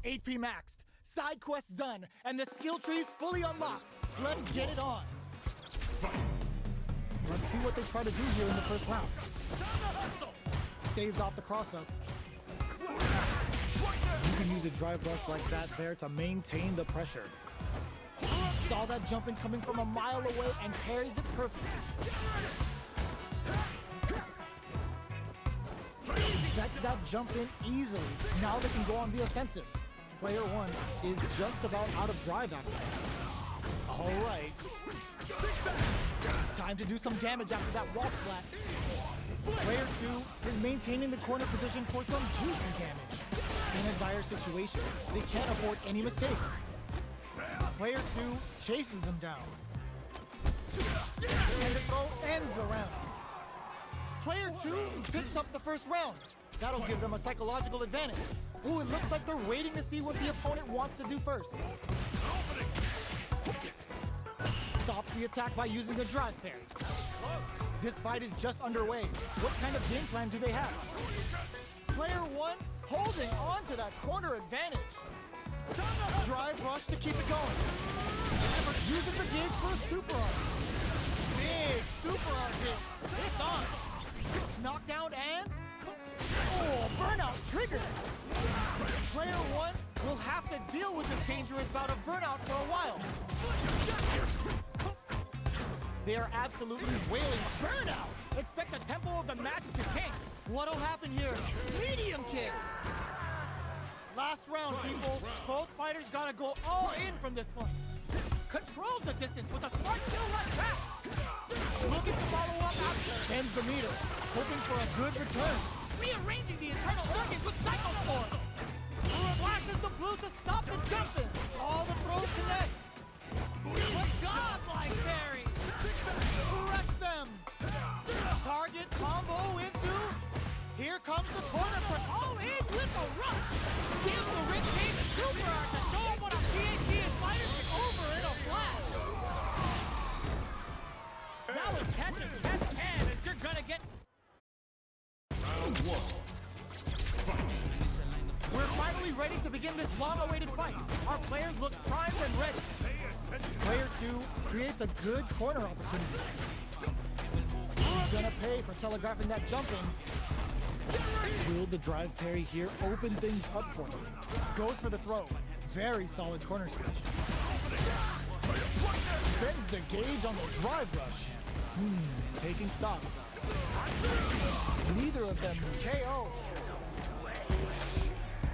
HP maxed, side quests done, and the skill tree's fully unlocked. Let's get it on. Let's see what they try to do here in the first round. Staves off the cross-up. You can use a drive rush like that there to maintain the pressure. Saw that jump in coming from a mile away and parries it perfectly. Checks that jump in easily. Now they can go on the offensive. Player 1 is just about out of drive after that. All right. Time to do some damage after that wall splat. Player 2 is maintaining the corner position for some juicy damage. In a dire situation, they can't afford any mistakes. Player 2 chases them down. And the throw ends the round. Player 2 picks up the first round. That'll give them a psychological advantage. Ooh, it looks like they're waiting to see what the opponent wants to do first. Stops the attack by using a drive parry. This fight is just underway. What kind of game plan do they have? Player 1 holding on to that corner advantage. Drive rush to keep it going. Uses the gauge for a super arc. Big super arc hit. It's on. Knockdown and... oh, burnout triggered. Player 1 will have to deal with this dangerous bout of burnout for a while. They are absolutely wailing. Burnout! Expect the tempo of the match to tank. What'll happen here? Medium kick! Last round, people. Both fighters gotta go all in from this point. Controls the distance with a smart kill right back. Looking to follow up after. Bends the meter, hoping for a good return. Rearranging the internal circuits with Psycho Force. Flashes the blue to stop the jumping. All the throws connects. What godlike parry! Wrecks them. Target combo into. Here comes the corner for all in with a rush. Give the Rick Cage a super arc to show him what a PhD fighter is over in a flash. That was catch as catch can as you're gonna get. Round 1. Fight. We're finally ready to begin this long-awaited fight. Our players look primed and ready. Player 2 creates a good corner opportunity. Gonna pay for telegraphing that jump in. Will the drive parry here open things up for him? Goes for the throw. Very solid corner switch. Spends the gauge on the drive rush. Taking stock. Neither of them KO.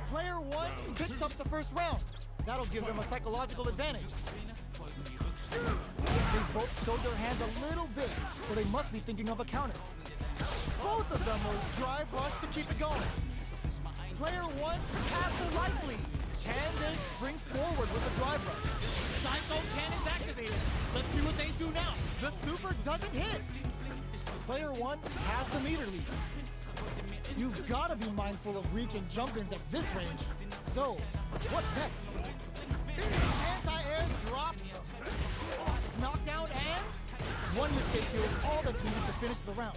Player 1 picks up the first round. That'll give them a psychological advantage. They both showed their hands a little bit, so they must be thinking of a counter. Both of them will drive rush to keep it going. Player 1 has the right lead. Can they springs forward with the drive rush? Psycho Cannon's activated. Let's see what they do now. The super doesn't hit. Player 1 has the meter lead. You've got to be mindful of reach and jump-ins at this range. So, what's next? Anti-air drops. Knockdown and... one mistake here is all that's needed to finish the round.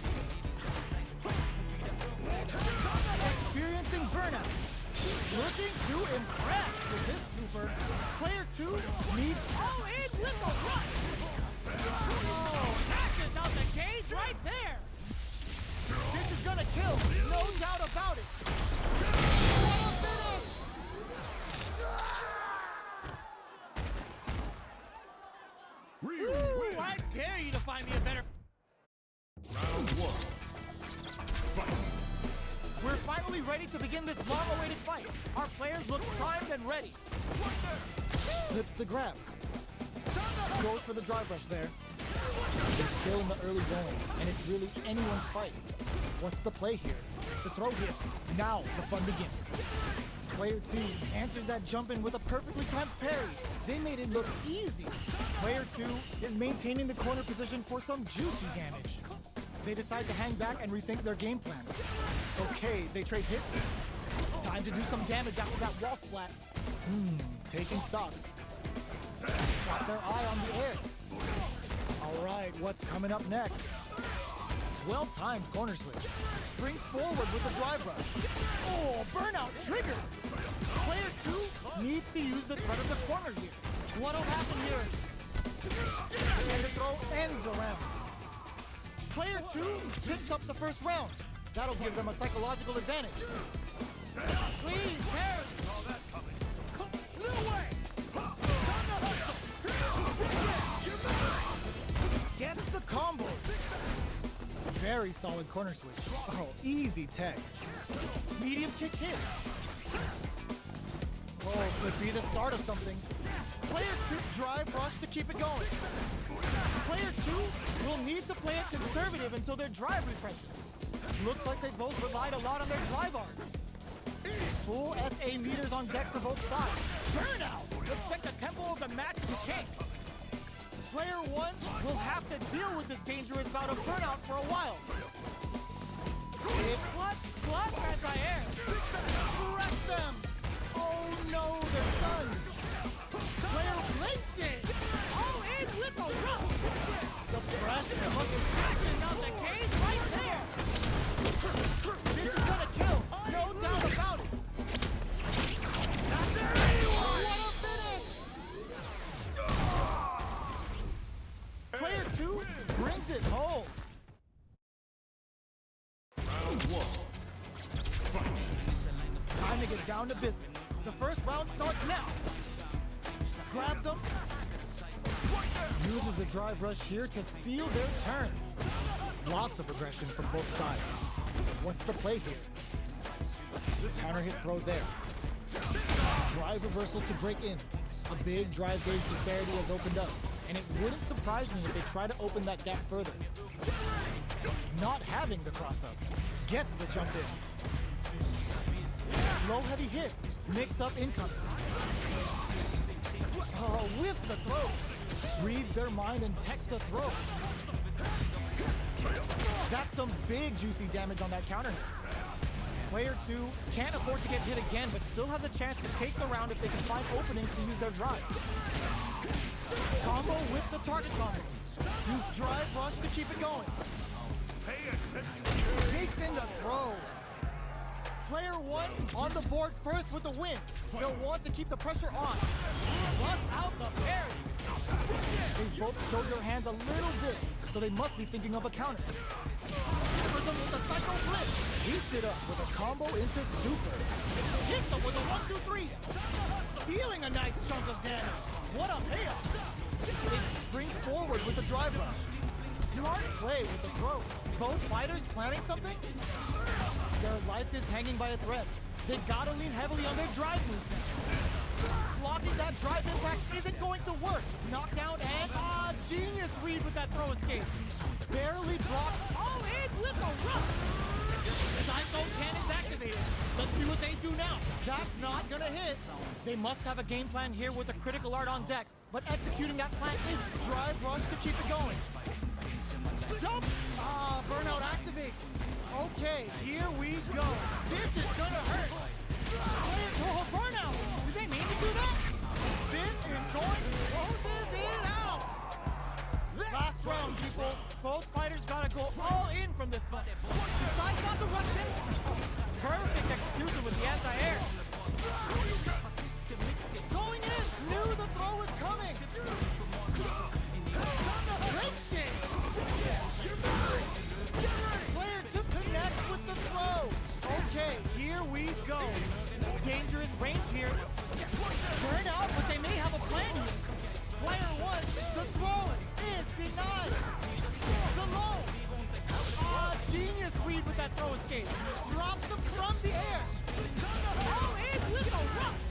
Experiencing burnout. Looking to impress with this super. Player 2 needs all in with the rush. Oh, dashes out the cage right there. This is gonna kill, no doubt about it. What a finish! Woo, I dare you to find me a better... Round 1. Fight. We're finally ready to begin this long-awaited fight. Our players look primed and ready. Slips the grab. Goes for the drive rush there. They're still in the early going, and it's really anyone's fight. What's the play here? The throw hits. Now the fun begins. Player 2 answers that jump in with a perfectly timed parry. They made it look easy. Player 2 is maintaining the corner position for some juicy damage. They decide to hang back and rethink their game plan. Okay, they trade hits. Time to do some damage after that wall splat. Taking stock. Got their eye on the air. All right, what's coming up next? Well-timed corner switch. Springs forward with a drive rush. Oh, burnout triggered. Player 2 needs to use the threat of the corner here. What'll happen here? And the throw ends the round. Player 2 picks up the first round. That'll give them a psychological advantage. Please, Harry! No way! Gets the combo. Very solid corner switch. Oh, easy tech. Medium kick hit. Oh, could be the start of something. Player 2 drive rush to keep it going. Player 2 will need to play it conservative until their drive refreshes. Looks like they both relied a lot on their drive arms. Full SA meters on deck for both sides. Burnout! Expect the tempo of the match to kick. Player 1 will have to deal with this dangerous bout of burnout for a while. Plus anti-air. Wreck them! Oh no, they're stunned. Player blinks it. All in with a rush. The pressure must be cracking out the cage right there. This is gonna kill, no doubt about it. That's it. What a finish! Player 2 brings it home. Round 1. Fight. Time to get down to business. The first round starts now. Grabs them. Uses the drive rush here to steal their turn. Lots of aggression from both sides. What's the play here? Counter hit throw there. Drive reversal to break in. A big drive gauge disparity has opened up, and it wouldn't surprise me if they try to open that gap further. Not having the cross up. Gets the jump in. Low heavy hits. Mix up incoming. Oh, whiffs the throw. Reads their mind and techs the throw. That's some big juicy damage on that counter hit. Player 2 can't afford to get hit again, but still has a chance to take the round if they can find openings to use their drive. Combo with the target combo. You drive rush to keep it going. Pay attention. Takes in the throw. Player 1 on the board first with the win. They'll want to keep the pressure on. Bust out the parry. They both showed their hands a little bit, so they must be thinking of a counter. Covers them with a psycho flip. Heats it up with a combo into super. Hits them with a 1-2-3. Dealing a nice chunk of damage. What a payoff. It springs forward with the drive rush. Smart play with the throw. Both fighters planning something? Their life is hanging by a thread. They gotta lean heavily on their drive moves. Blocking that drive impact isn't going to work. Knockdown and genius read with that throw escape. Barely blocks. All in with a rush. Psycho cannon's activated. Let's see what they do now. That's not gonna hit. They must have a game plan here with a critical art on deck, but executing that plan is drive rush to keep it going. Jump! Burnout activates. Okay, here we go. This is gonna hurt. Oh, burnout! Did they mean to do that? Spin is going, closes it out. Last round, people. Both fighters gotta go all in from this fight. Decides not to rush in. Perfect execution with the anti-air. Going in. Knew the throw was coming. Breaks it. Player 2 connects with the throw. Okay, here we go. Dangerous range here. Burn out, but they may have a plan here. Player 1, the throw is denied. The low. Genius read with that throw escape. Drops them from the air. Oh, in with a rush.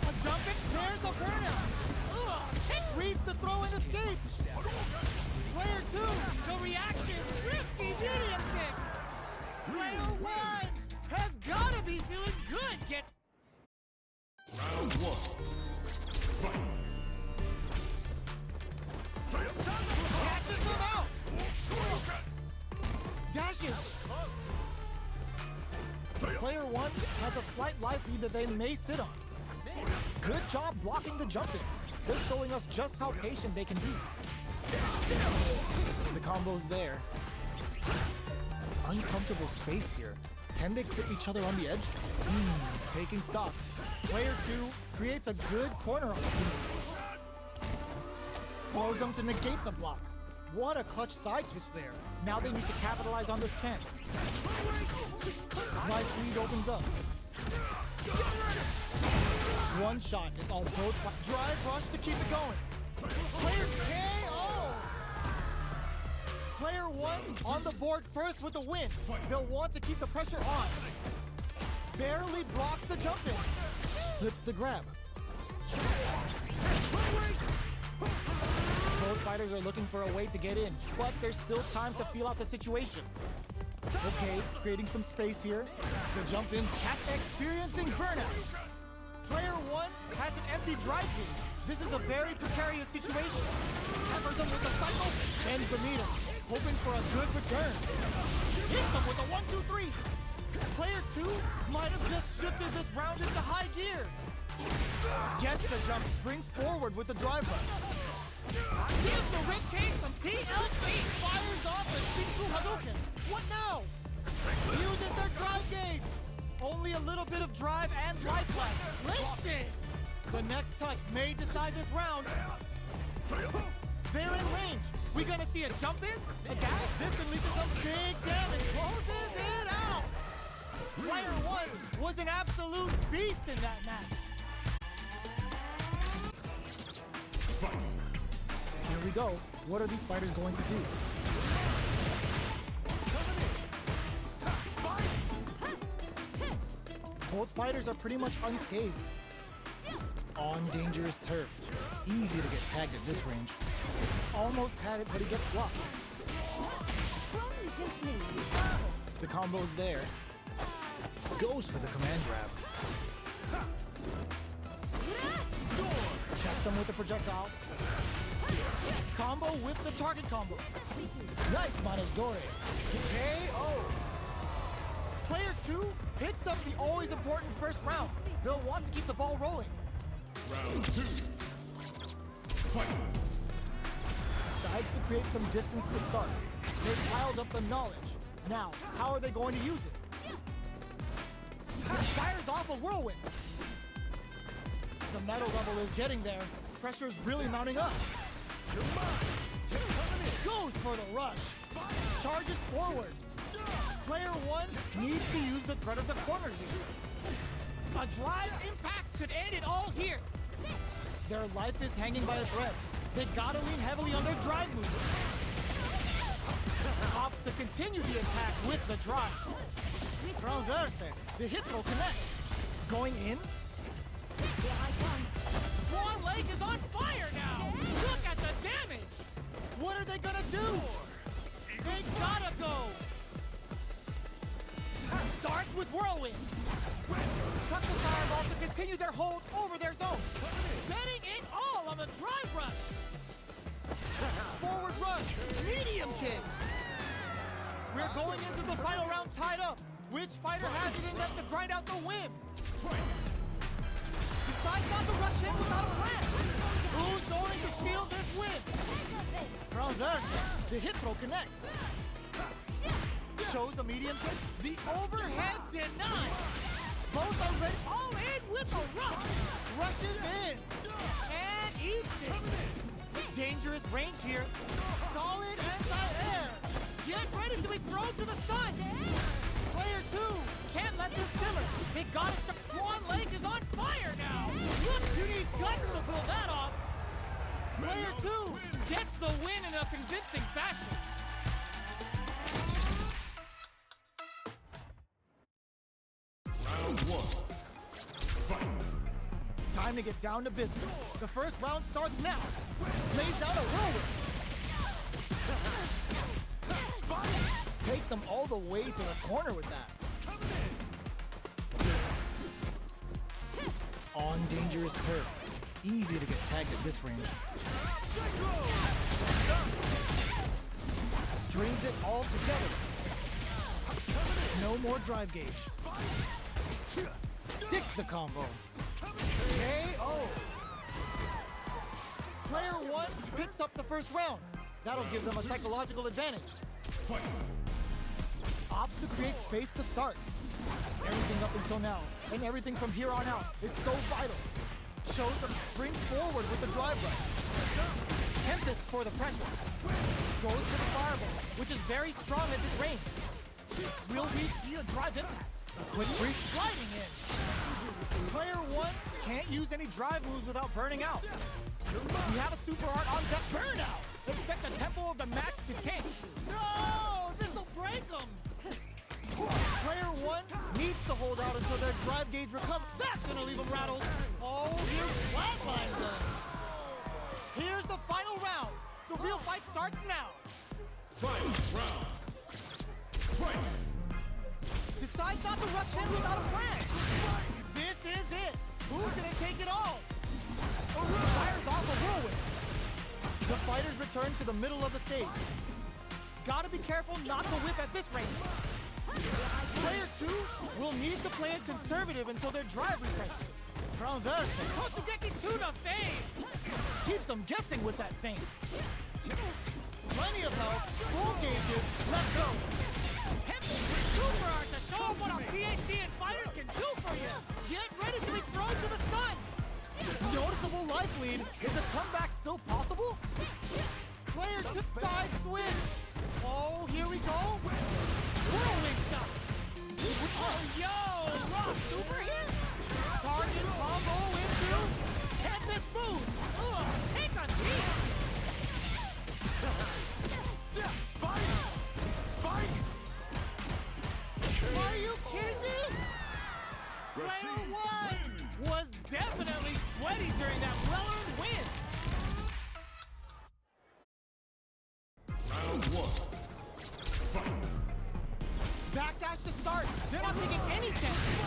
A jump in, there's a burnout. Reads the throw and escapes. Player 2, the reaction, risky medium kick. Player 1 has gotta be feeling good. Get Round 1. Fight. catches them out. Dashes. Player 1 has a slight life lead that they may sit on. Good job blocking the jump in. They're showing us just how patient they can be. The combo's there. Uncomfortable space here. Can they clip each other on the edge? Taking stock. Player 2 creates a good corner opportunity. Throws them to negate the block. What a clutch side switch there. Now they need to capitalize on this chance. Life lead opens up. One shot is all both. Drive rush to keep it going. Player KO! Player 1 on the board first with the win. They'll want to keep the pressure on. Barely blocks the jump in. Slips the grab. Both fighters are looking for a way to get in, but there's still time to feel out the situation. Okay, creating some space here. The jump in, experiencing burnout. Player 1 has an empty drive gauge. This is a very precarious situation. Peppers them with a cycle, bends the meter, hoping for a good return. Hits them with a 1-2-3. Player 2 might have just shifted this round into high gear. Gets the jump, springs forward with the drive rush. Gives the ribcage some TLC. Fires off a Shinku Hadouken. What now? Uses their drive gauge. Only a little bit of drive and life left. Listen! The next touch may decide this round. They're in range. We gonna see a jump in? A dash? This can lead to some big damage. Closes it out. Player 1 was an absolute beast in that match. Here we go. What are these fighters going to do? Both fighters are pretty much unscathed. On dangerous turf. Easy to get tagged at this range. Almost had it, but he gets blocked. The combo's there. Goes for the command grab. Checks him with the projectile. Combo with the target combo. Nice Manos Dore. KO. Player 2 picks up the always important first round. They'll want to keep the ball rolling. Round 2. Fight. Decides to create some distance to start. They've piled up the knowledge. Now, how are they going to use it? Fires off a whirlwind. The metal level is getting there. Pressure's really mounting up. Goes for the rush. Charges forward. Player 1 needs to use the threat of the corner here. A drive impact could end it all here. Their life is hanging by a thread. They gotta lean heavily on their drive move. Opts to continue the attack with the drive. Transverse. The hit throw connects. Going in. One leg is on fire now. Look at the damage. What are they gonna do? They gotta go. Starts with whirlwind. Chuck the fireball to continue their hold over their zone. Betting it all on the drive rush. Forward rush. Medium kick. We're going into the final round tied up. Which fighter has it in them to grind out the win? Decides not to rush in without a plan. Who's going to steal this win? Transverse. The hit throw connects. Shows a medium kick. The overhead denied. Both are ready. All in with a rush. Rushes in. And eats it. Dangerous range here. Solid anti-air. Get ready to be thrown to the side. Player 2 can't let this simmer. They got it. Swan Lake is on fire now. Look, you need guts to pull that off. Player 2 gets the win in a convincing fashion. Round 1. Fight. Time to get down to business. The first round starts now. Lays down a whirlwind. Takes him all the way to the corner with that. On dangerous turf. Easy to get tagged at this range. Strings it all together. No more drive gauge. Sticks the combo. KO. Player 1 picks up the first round. That'll give them a psychological advantage. Fight. Opts to create space to start. Everything up until now, and everything from here on out, is so vital. Chosen springs forward with the drive rush. Tempest for the pressure. Goes for the fireball, which is very strong at this range. Will we see a drive impact? A quick brief sliding in. Player 1 can't use any drive moves without burning out. We have a super art on deck. Burnout! Expect the tempo of the match to change. No! This'll break them! Player 1 needs to hold out until their drive gauge recovers. That's gonna leave them rattled. Oh, you flatlines them. Here's the final round. The real fight starts now. Final round. Fight! Decides not to rush in without a plan. This is it. Who's gonna take it all? Fires off a whirlwind. The fighters return to the middle of the stage. Gotta be careful not to whip at this range. Player 2 will need to play it conservative until their drive refreshes. Transversal. Kosugeki to the face! Keeps them guessing with that feint. Plenty of help. Full gauges. Let's go. Super art to show them what our PhD and fighters can do for you. Get ready to be thrown to the sun. Noticeable life lead. Is a comeback still possible? Player 2 side switch. Oh, here we go. Whirlwind shot. Oh, yo! Rock super here. Target combo into Tempest boost. Take a seat. Spike! Spike! Are you kidding me? Player 1 was definitely sweaty during that well-earned win. Round 1. Fight! Backdash to start. They're not taking any chances.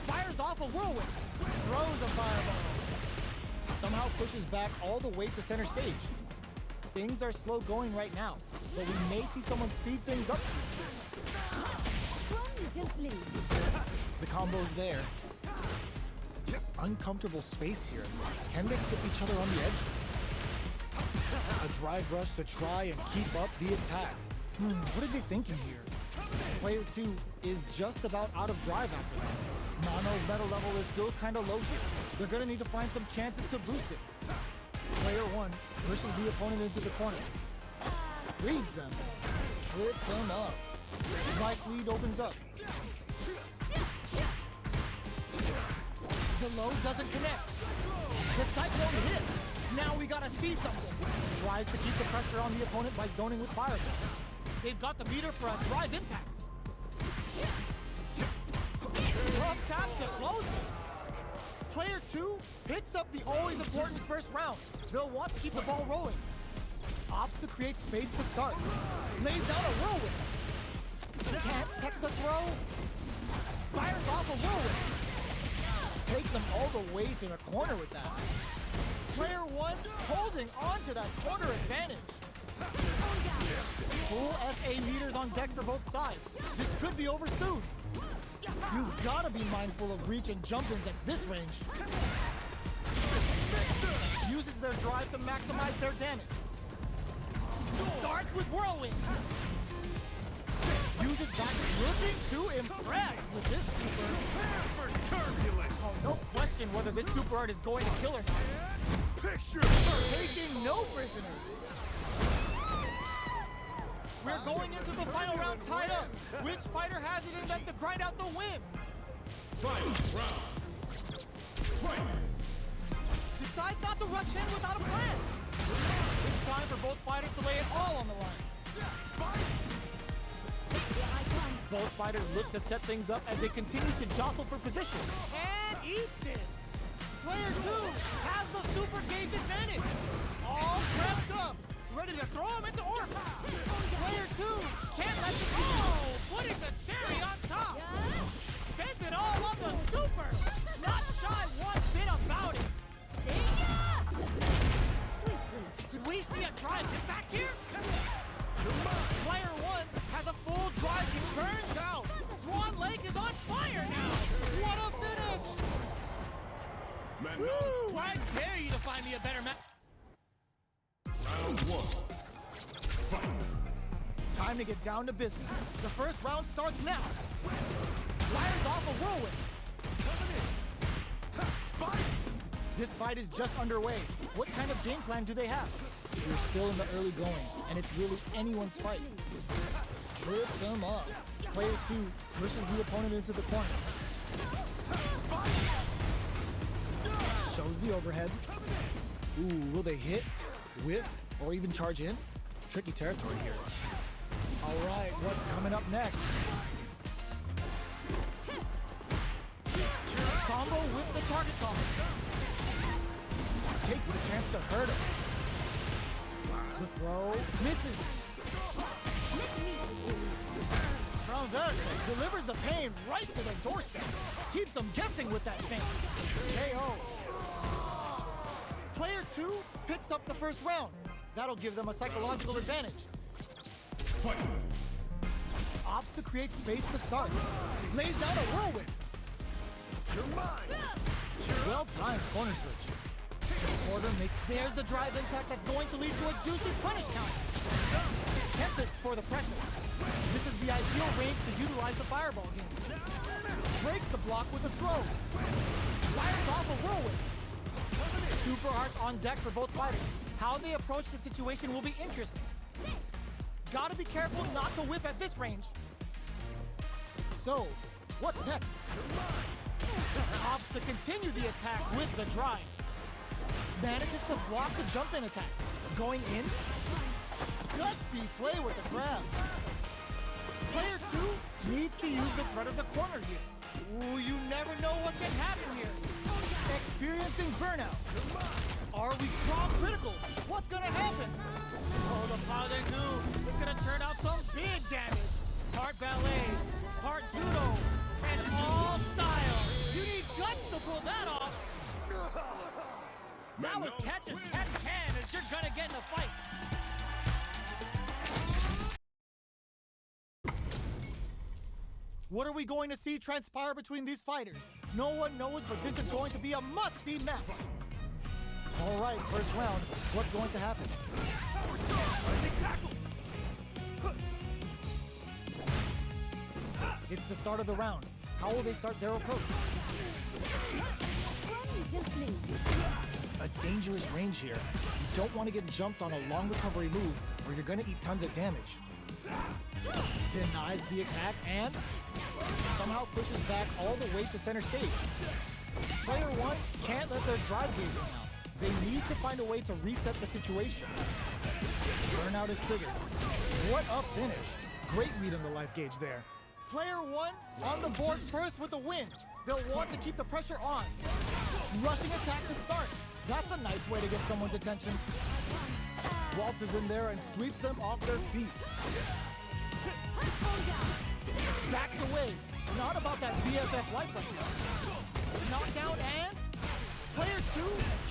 Fires off a whirlwind. Throws a fireball. Somehow pushes back all the way to center stage. Things are slow going right now, but we may see someone speed things up. The combo's there. Uncomfortable space here. Can they keep each other on the edge? A drive rush to try and keep up the attack. What are they thinking here? Player 2 is just about out of drive after that. Mono's metal level is still kind of low here. They're gonna need to find some chances to boost it. Player 1 pushes the opponent into the corner. Reads them. Trips him up. Life lead opens up. The load doesn't connect. The cyclone hit. Now we gotta see something. Tries to keep the pressure on the opponent by zoning with fireball. They've got the meter for a drive impact. Up tap to close it. Player 2 picks up the always important first round. They'll want to keep the ball rolling. Opts to create space to start. Lays down a whirlwind. Can't tech the throw. Fires off a whirlwind. Takes them all the way to the corner with that. Player 1 holding on to that corner advantage. Full SA meters on deck for both sides. This could be over soon. You've got to be mindful of reach and jump-ins at this range. Uses their drive to maximize their damage. Starts with whirlwind. Uses back looking to impress with this super. For turbulence! Oh, no question whether this super art is going to kill or not. Picture Taking no prisoners. We're going into the final round tied up. Which fighter has it in them to grind out the win? Final round. Fight! Decides not to rush in without a plan. It's time for both fighters to lay it all on the line. Both fighters look to set things up as they continue to jostle for position. And eats it. Player 2 has the super gauge advantage. All prepped up. Ready to throw him into orbit. Player 2 can't let it go. Putting the cherry on top. Spends it all on the super. Not shy one bit about it. Could we see a drive impact here? Player 1 has a full drive and burns out. Swan Lake is on fire now. What a finish. Woo! I dare you to find me a better match. Round 1. Fight! time to get down to business. The first round starts now. Fires off a whirlwind. This fight is just underway. What kind of game plan do they have? We're still in the early going, and it's really anyone's fight. Trips him up. Player 2 pushes the opponent into the corner. Shows the overhead. Ooh, will they hit, whiff, or even charge in? Tricky territory here. All right, what's coming up next? Combo with the target combo. Takes the chance to hurt him. The throw misses. From there, delivers the pain right to the doorstep. Keeps them guessing with that feint. KO. Player 2 picks up the first round. That'll give them a psychological advantage. Fight! Opts to create space to start. Lays down a whirlwind. You're mine! Well-timed corner switch. Quarter makes, there's the drive impact that's going to lead to a juicy punish count. Tempest for the pressure. This is the ideal range to utilize the fireball game. Breaks the block with a throw. Fires off a whirlwind. Super arts on deck for both fighters. How they approach the situation will be interesting. Gotta be careful not to whip at this range. So, what's next? Opts to continue the attack with the drive. Manages to block the jump-in attack. Going in. Gutsy play with the grab. Player 2 needs to use the threat of the corner here. Ooh, you never know what can happen here. Experiencing burnout. Are we prom critical? What's gonna happen? Oh, the powder goo. It's gonna turn out some big damage. Part ballet, part judo, and all style. You need guts to pull that off. That was catch as catch can as you're gonna get in a fight. What are we going to see transpire between these fighters? No one knows, but this is going to be a must-see match. All right, first round. What's going to happen? It's the start of the round. How will they start their approach? A dangerous range here. You don't want to get jumped on a long recovery move, or you're going to eat tons of damage. Denies the attack and somehow pushes back all the way to center stage. Player 1 can't let their drive gauge run out. They need to find a way to reset the situation. Burnout is triggered. What a finish. Great read on the life gauge there. Player 1 on the board first with a win. They'll want to keep the pressure on. Rushing attack to start. That's a nice way to get someone's attention. Waltzes in there and sweeps them off their feet. Backs away. Not about that BFF life right now. Knockdown and player 2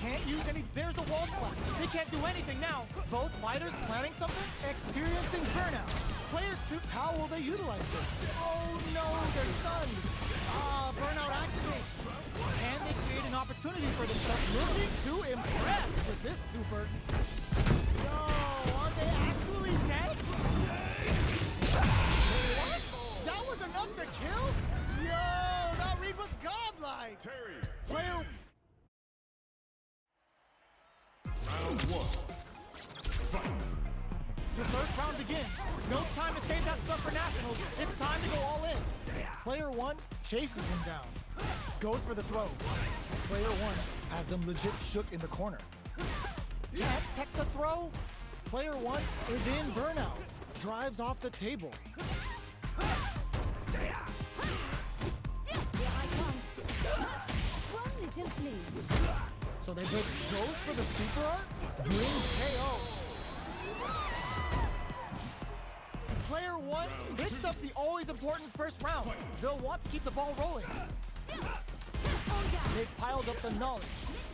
can't use any. There's a wall splash. They can't do anything now. Both fighters planning something, experiencing burnout. Player 2, how will they utilize this? Oh no, they're stunned. Burnout activates. And they create an opportunity for themselves. Looking to impress with this super. Yo, are they actually dead? What? That was enough to kill? Yo, that read was godlike. Terry. Player. Round 1. Fight. The first round begins. No time to save that stuff for nationals. It's time to go all in. Player 1 chases him down. Goes for the throw. Player 1 has them legit shook in the corner. Can't tech the throw. Player 1 is in burnout. Drives off the table. So they both goes for the super art, brings KO. Player 1 picks up the always important first round. They'll want to keep the ball rolling. They've piled up the knowledge.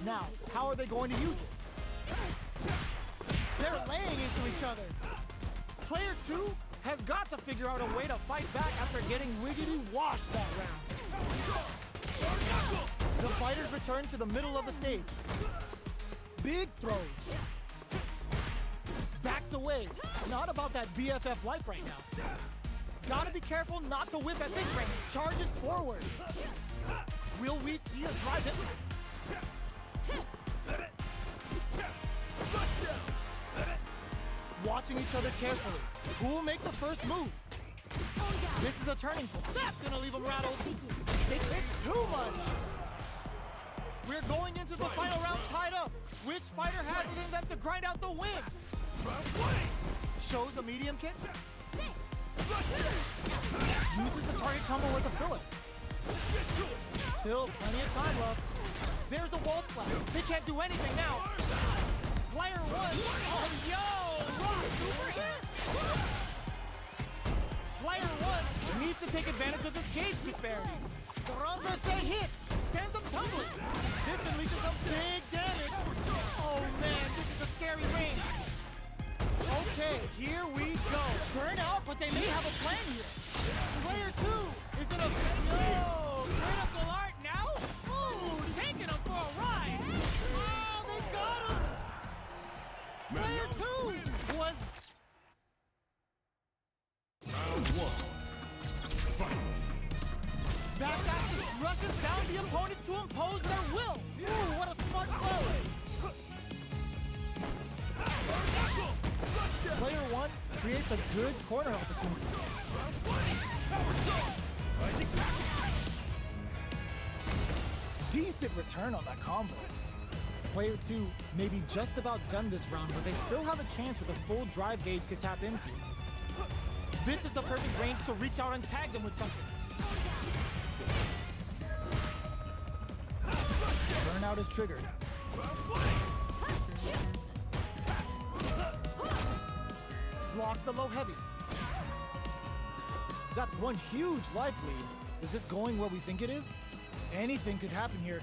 Now, how are they going to use it? They're laying into each other. Player 2 has got to figure out a way to fight back after getting wiggity washed that round. The fighters return to the middle of the stage. Big throws. Backs backs away. Not about that BFF life right now. Gotta be careful not to whip at this range. Charges forward. Will we see a drive hit? Watching each other carefully. Who will make the first move? This is a turning point. That's gonna leave him rattled. It's too much. We're going into the final round tied up. Which fighter has it in them to grind out the win? Shows a medium kick. Uses the target combo as a filler. Still plenty of time left. There's a wall splash. They can't do anything now. Player one. Oh, yo! Super hit! Player one needs to take advantage of this gauge disparity. The renverse hit sends him tumbling. This can lead to some big damage. Oh man, this is a scary range. Okay, here we go. Burn out, but they may have a plan here. Player two is in a yo, straight up the art now. Ooh, taking him for a ride. Oh, they got him. Player two was. Round one. Fight. Back axis rushes down the opponent to impose their will. Ooh, what a smart play. Player one creates a good corner opportunity. Decent return on that combo. Player two may be just about done this round, but they still have a chance with a full drive gauge to tap into. This is the perfect range to reach out and tag them with something. Burnout is triggered. Blocks the low heavy. That's one huge life lead. Is this going where we think it is? Anything could happen here.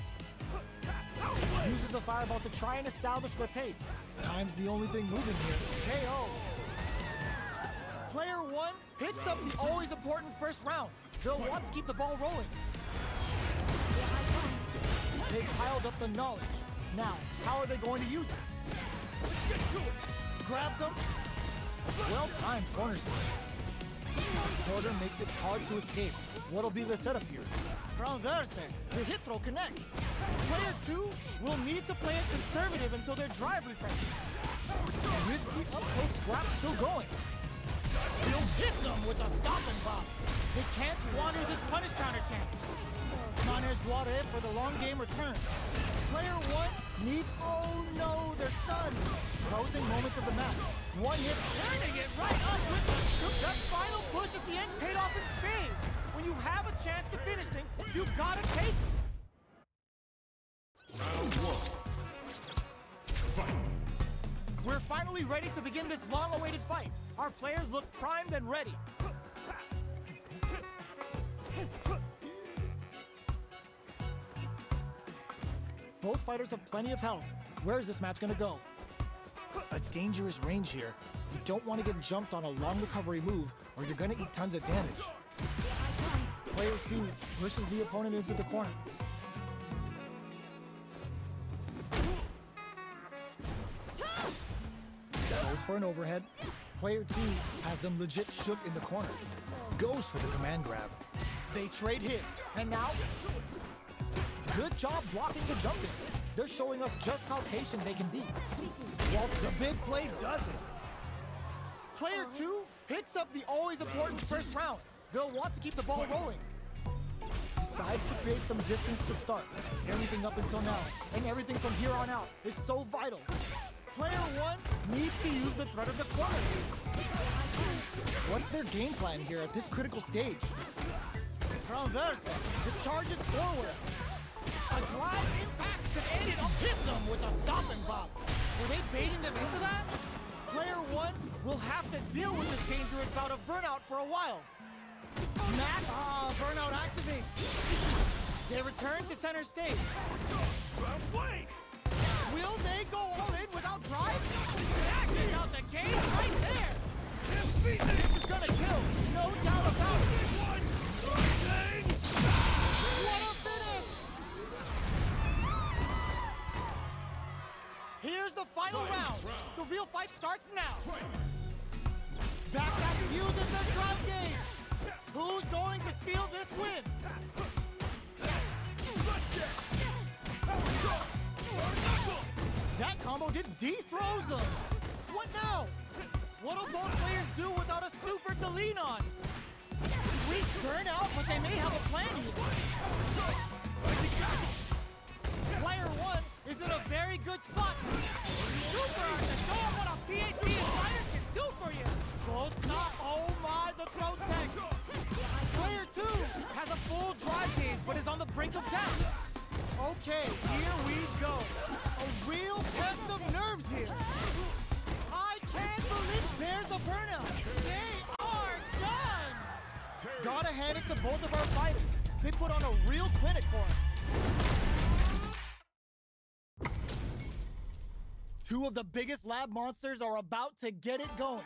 Uses a fireball to try and establish their pace. Time's the only thing moving here. KO. Player one picks up the always important first round. They'll want to keep the ball rolling. They've piled up the knowledge. Now, how are they going to use it? Grabs them. Well-timed corners. Porter makes it hard to escape. What'll be the setup here? Renverse. The hit throw connects. Player two will need to play it conservative until their drive refreshes. Risky up-close scrap still going. He'll hit them with a stop and pop. They can't squander this punish counter chance. Maner's Duare for the long game return. Player one needs, oh no, they're stunned. Closing moments of the match. One hit, turning it right up with that final push at the end paid off in spades. When you have a chance to finish things, you gotta take it. Round one. Fight. We're finally ready to begin this long-awaited fight. Our players look primed and ready. Both fighters have plenty of health. Where is this match gonna go? A dangerous range here. You don't want to get jumped on a long recovery move, or you're gonna eat tons of damage. Player two pushes the opponent into the corner. Goes for an overhead. Player two has them legit shook in the corner. Goes for the command grab. They trade hits, and now good job blocking the jumping. They're showing us just how patient they can be. Well, the big play does it. Player two picks up the always important first round. They'll want to keep the ball rolling. Decides to create some distance to start. Everything up until now, and everything from here on out, is so vital. Player one needs to use the threat of the corner. What's their game plan here at this critical stage? Renverse, the charge is forward. A drive impact could end it up, hit them with a stop and bop. Were they baiting them into that? Player one will have to deal with this dangerous bout of burnout for a while. Burnout activates. They return to center stage. Will they go all in without drive? Knocking out the game right there. This is gonna kill, no doubt about it. What a finish! Here's the the final round. The real fight starts now. Backpack uses the drive gauge. Who's going to steal this win? That combo did throws them. What now? What'll both players do without a super to lean on? We burn out, but they may have a plan here. Player one is in a very good spot. Super to show them what a PhD fighter can do for you. Both not. Oh my, the throw tech. Player two has a full drive gauge, but is on the brink of death. Okay, here we go. A real test of nerves here. I can't believe there's a burnout. They are done. Gotta hand it to both of our fighters. They put on a real clinic for us. Two of the biggest lab monsters are about to get it going.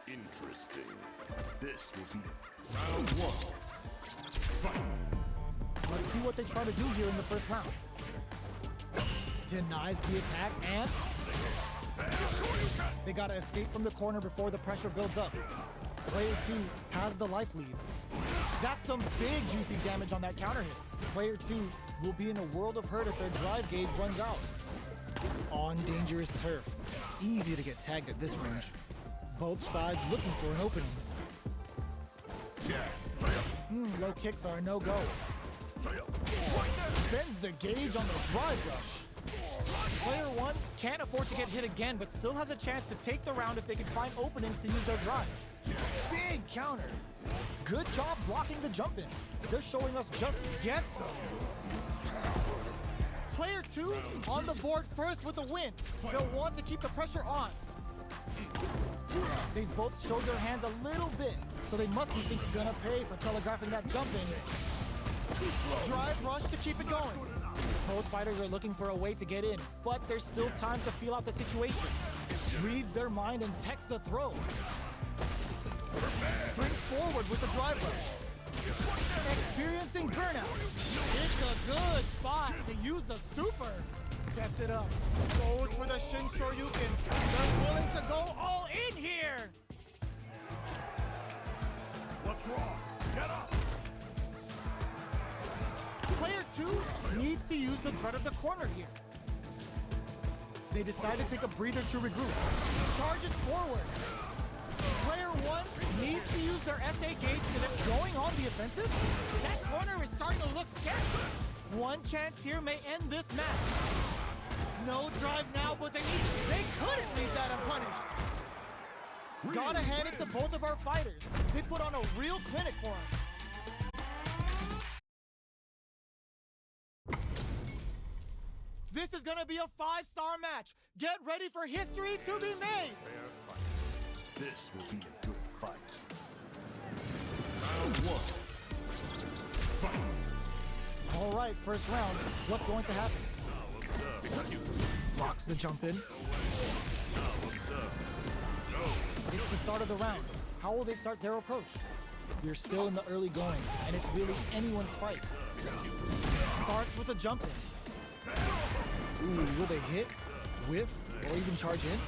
Interesting. This will be round one. Fight. Let's see what they try to do here in the first round. Denies the attack and they gotta escape from the corner before the pressure builds up. Player two has the life lead. That's some big juicy damage on that counter hit. Player two will be in a world of hurt if their drive gauge runs out. On dangerous turf. Easy to get tagged at this range. Both sides looking for an opening. Low kicks are a no-go. Spends the gauge on the drive rush. Player one can't afford to get hit again, but still has a chance to take the round if they can find openings to use their drive. Big counter. Good job blocking the jump in. They're showing us just get some. Player two on the board first with a win. They'll want to keep the pressure on. They both showed their hands a little bit, so they must be thinking gonna pay for telegraphing that jump in. Drive rush to keep it going. Both fighters are looking for a way to get in, but there's still time to feel out the situation. Reads their mind and texts the throw. Springs forward with the drive rush. Experiencing burnout. It's a good spot to use the super. Sets it up. Goes for the Shin Shoryuken. They're willing to go all in here. What's wrong? Get up! Player two needs to use the threat of the corner here. They decide to take a breather to regroup. Charges forward. Player one needs to use their SA gauge because it's going on the offensive. That corner is starting to look scary. One chance here may end this match. No drive now, but they couldn't leave that unpunished. Gotta hand it to both of our fighters. They put on a real clinic for us. This is gonna be a 5-star match. Get ready for history to be made. This will be a good fight. Round one. Fight. All right, first round. What's going to happen? Blocks the jump in. It's the start of the round. How will they start their approach? We're still in the early going, and it's really anyone's fight. Starts with a jump in. Ooh, will they hit, whiff, or even charge in?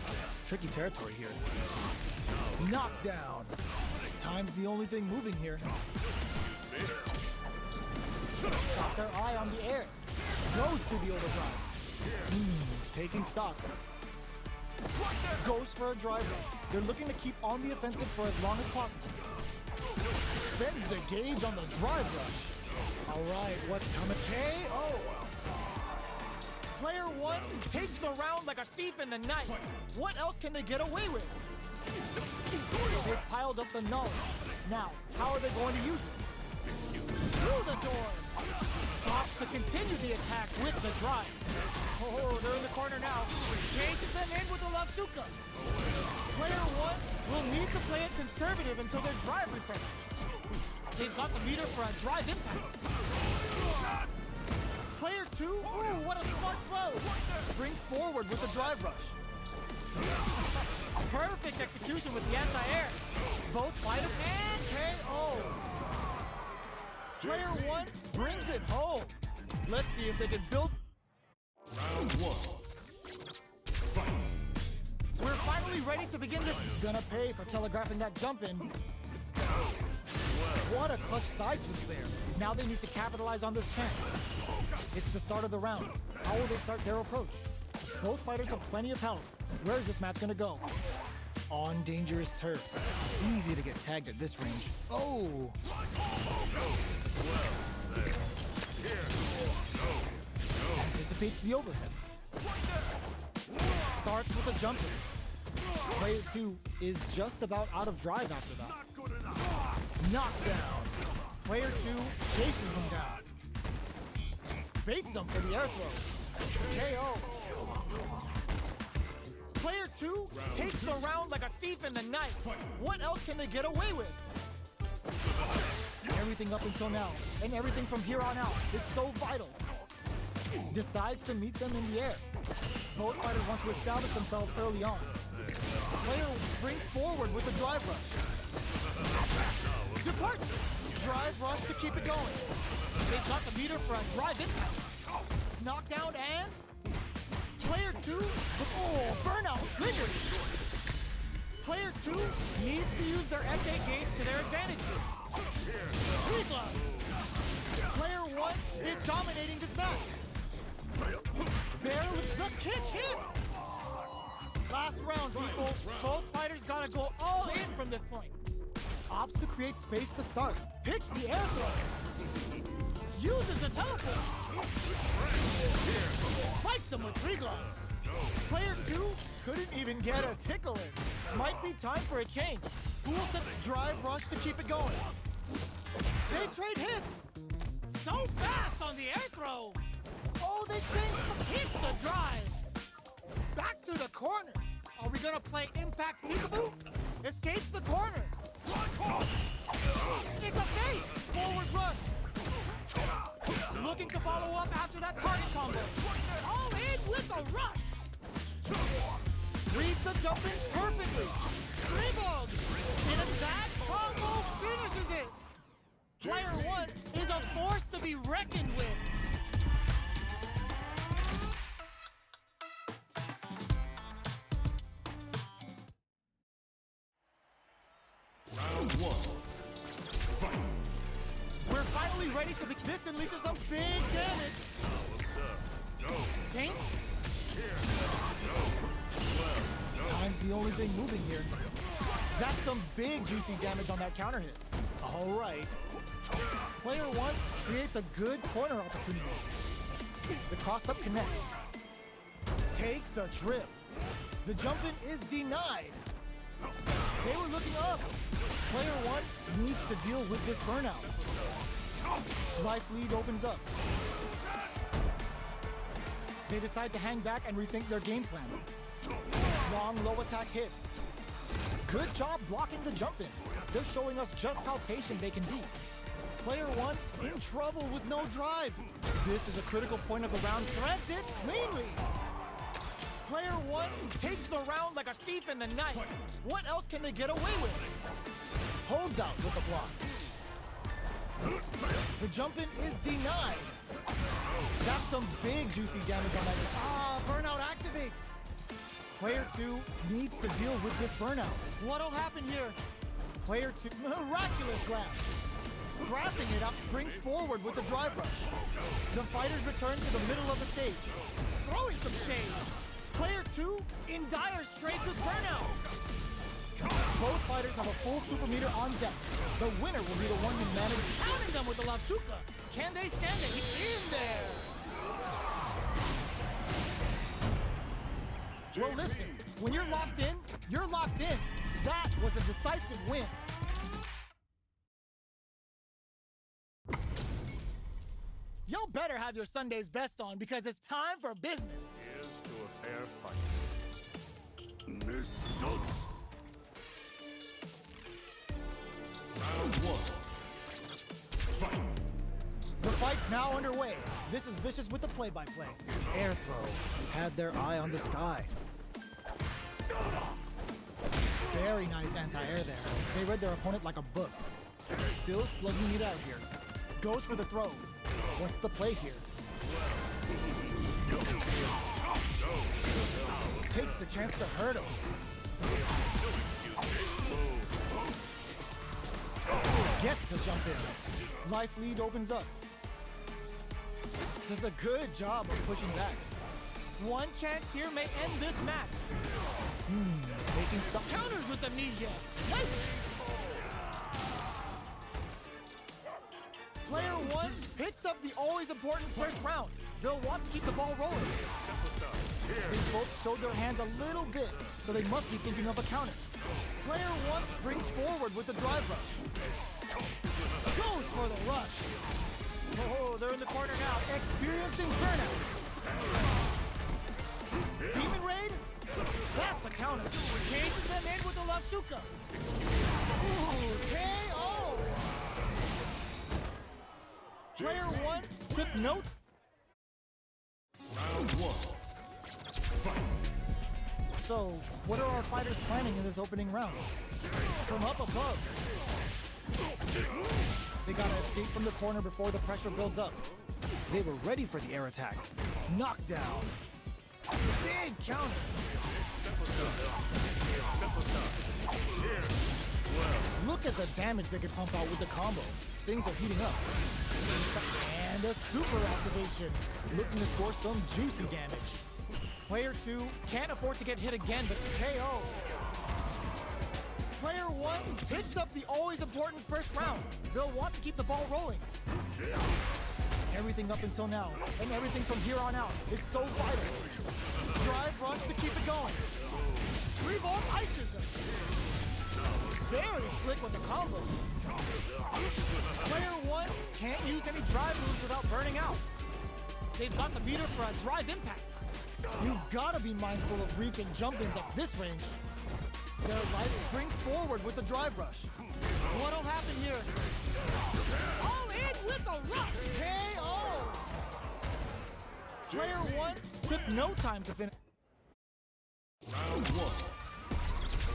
Tricky territory here. Knockdown. Time's the only thing moving here. Got their eye on the air. Goes to the overdrive. Taking stock. Goes for a drive rush. They're looking to keep on the offensive for as long as possible. Spends the gauge on the drive rush. All right, what's coming? KO. Player one takes the round like a thief in the night. What else can they get away with? They've piled up the knowledge. Now, how are they going to use it? Through the door. Opts to continue the attack with the drive. Oh, they're in the corner now. Cages them in with the love shuka. Player one will need to play it conservative until their drive refreshes. They've got the meter for a drive impact. Player two, ooh, what a smart throw. Springs forward with the drive rush. Perfect execution with the anti-air. Both fight him and KO. Player one brings it home. Let's see if they can build. Round one. Fight. finally ready to begin this. Gonna pay for telegraphing that jump in. What a clutch side switch there. Now they need to capitalize on this chance. It's the start of the round. How will they start their approach? Both fighters have plenty of health. Where is this match gonna go? On dangerous turf. Easy to get tagged at this range. Oh! Anticipates the overhead. Starts with a jumper. Player 2 is just about out of drive after that. Knockdown. Player 2 chases him down. Baits him for the air throw. KO. Player 2 takes the round like a thief in the night. What else can they get away with? Everything up until now, and everything from here on out, is so vital. Decides to meet them in the air. Both fighters want to establish themselves early on. Player springs forward with a drive rush. Departure! Drive rush to keep it going. They got the meter for a drive impact. Knockdown and... Player 2, oh, burnout triggered. Player 2 needs to use their SA gauge to their advantage here. Tree glove. Player 1 is dominating this match. Barely the kick hits. Last round, people. Both fighters gotta go all in from this point. Opts to create space to start. Picks the air throw. Uses the teleport. Spikes him with free glove. Player 2 couldn't even get a tickle in. Might be time for a change. Who will set the drive rush to keep it going? They trade hits. So fast on the air throw. Oh, they changed from hits to drive. Back to the corner. Are we gonna play impact peekaboo? Escapes the corner. It's a fake. Forward run. Looking to follow up after that target combo. All in with a rush. Reads the jump in perfectly. Dribbled. And that combo finishes it. Player 1 is a force to be reckoned with. Round 1. Fight. We're finally ready to begin this and lead to some big damage. Tank? Time's the only thing moving here. That's some big juicy damage on that counter hit. All right. Player 1 creates a good corner opportunity. The cross-up connects. Takes a trip. The jump-in is denied. They were looking up. Player 1 needs to deal with this burnout. Life lead opens up. They decide to hang back and rethink their game plan. Long low attack hits. Good job blocking the jump in. They're showing us just how patient they can be. Player 1 in trouble with no drive. This is a critical point of the round. Threads it cleanly. Player 1 takes the round like a thief in the night. What else can they get away with? Holds out with a block. The jump-in is denied. That's some big juicy damage on that. Burnout activates. Player 2 needs to deal with this burnout. What'll happen here? Player 2, miraculous grab. Scrapping it up, springs forward with the drive rush. The fighters return to the middle of the stage. Throwing some shade. Player 2 in dire straits with burnout. Both fighters have a full super meter on deck. The winner will be the one who manages pounding them with the Lavshuka. Can they stand it? He's in there. Well, listen, when you're locked in, you're locked in. That was a decisive win. Y'all better have your Sunday's best on because it's time for business. Here's to a fair fight. Missiles. Round 1. Fight. The fight's now underway. This is Vicious with the play-by-play. Air throw. Had their eye on the sky. Very nice anti-air there. They read their opponent like a book. Still slugging it out here. Goes for the throw. What's the play here? Takes the chance to hurt him. Gets the jump in. Life lead opens up. Does a good job of pushing back. One chance here may end this match. Taking stuff. Counters with amnesia. Nice. Player one picks up the always important first round. They'll want to keep the ball rolling. They both showed their hands a little bit, so they must be thinking of a counter. Player one springs forward with the drive rush. Goes for the rush. Oh, they're in the corner now, experiencing burnout. Demon Raid? That's a counter. Cages them in with the Lashuka. Ooh, KO! Player one took note. Round one. Fight. So, what are our fighters planning in this opening round? From up above. They gotta escape from the corner before the pressure builds up. They were ready for the air attack. Knockdown. Big counter. Look at the damage they could pump out with the combo. Things are heating up. And a super activation. Looking to score some juicy damage. Player two can't afford to get hit again, but KO. Player one takes up the always important first round. They'll want to keep the ball rolling. Everything up until now, and everything from here on out, is so vital. Drive runs to keep it going. 3-volt ices him. Very slick with the combo. Player one can't use any drive moves without burning out. They've got the meter for a drive impact. You've gotta be mindful of reach and jump-ins at this range. Their life springs forward with the drive rush. What'll happen here? All in with the rush! KO! Player one took no time to finish. Round one.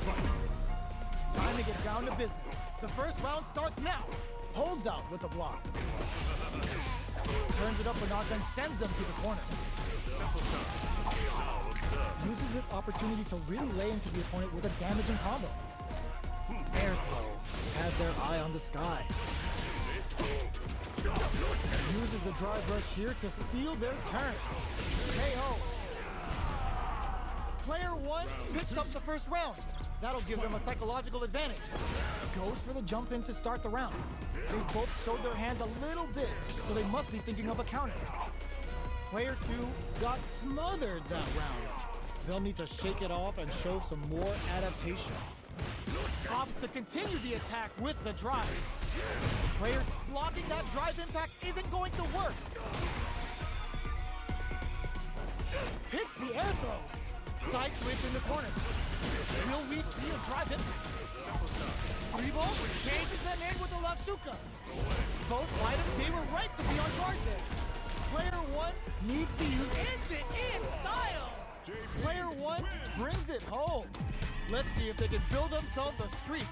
Fight. Time to get down to business. The first round starts now. Holds out with the block. Turns it up a notch and sends them to the corner. Uses this opportunity to really lay into the opponent with a damaging combo. Air throw. Has their eye on the sky. Uses the drive rush here to steal their turn. KO. Player one picks up the first round. That'll give them a psychological advantage. Goes for the jump in to start the round. They both showed their hands a little bit, so they must be thinking of a counter. Player two got smothered that round. They'll need to shake it off and show some more adaptation. Opts to continue the attack with the drive. Player blocking that drive impact isn't going to work. Hits the air throw. Side switch in the corner. Will we see a drive impact? 3-volt changes them in with the Lashuka. Both items, they were right to be on guard there. Player one needs to use it in style. Player one brings it home. Let's see if they can build themselves a streak.